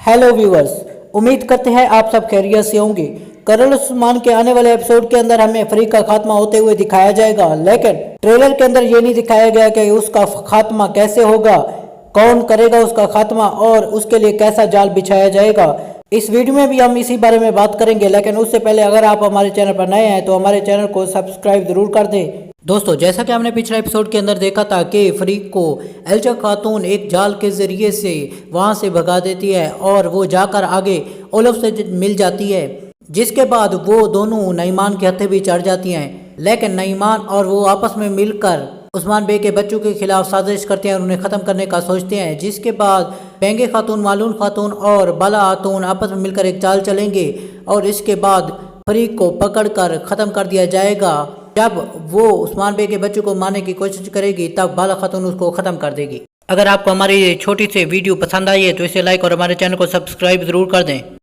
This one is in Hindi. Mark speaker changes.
Speaker 1: हेलो व्यूअर्स, उम्मीद करते हैं आप सब खैरियत से होंगे। करण उस्मान के आने वाले एपिसोड के अंदर हमें फ्री का खात्मा होते हुए दिखाया जाएगा, लेकिन ट्रेलर के अंदर ये नहीं दिखाया गया कि उसका खात्मा कैसे होगा, कौन करेगा उसका खात्मा और उसके लिए कैसा जाल बिछाया जाएगा। इस वीडियो में भी हम इसी बारे में बात करेंगे, लेकिन उससे पहले अगर आप हमारे चैनल पर नए हैं तो हमारे चैनल को सब्सक्राइब जरूर कर दें। दोस्तों, जैसा कि हमने पिछले एपिसोड के अंदर देखा था कि फरीक को एल्चा खातून एक जाल के ज़रिए से वहाँ से भगा देती है और वो जाकर आगे ओलफ से मिल जाती है, जिसके बाद वो दोनों नईमान के हत्थे भी चढ़ जाती हैं। लेकिन नईमान और वो आपस में मिलकर उस्मान बे के बच्चों के खिलाफ साजिश करते हैं और उन्हें ख़त्म करने का सोचते हैं, जिसके बाद बेंगे खातून, मालून खातून और बाला खातून आपस में मिलकर एक चाल चलेंगे और इसके बाद फरीक को पकड़कर ख़त्म कर दिया जाएगा। जब वो उस्मान बे के बच्चों को मारने की कोशिश करेगी तब बाला खातून उसको ख़त्म कर देगी। अगर आपको हमारी छोटी सी वीडियो पसंद आई है तो इसे लाइक और हमारे चैनल को सब्सक्राइब ज़रूर कर दें।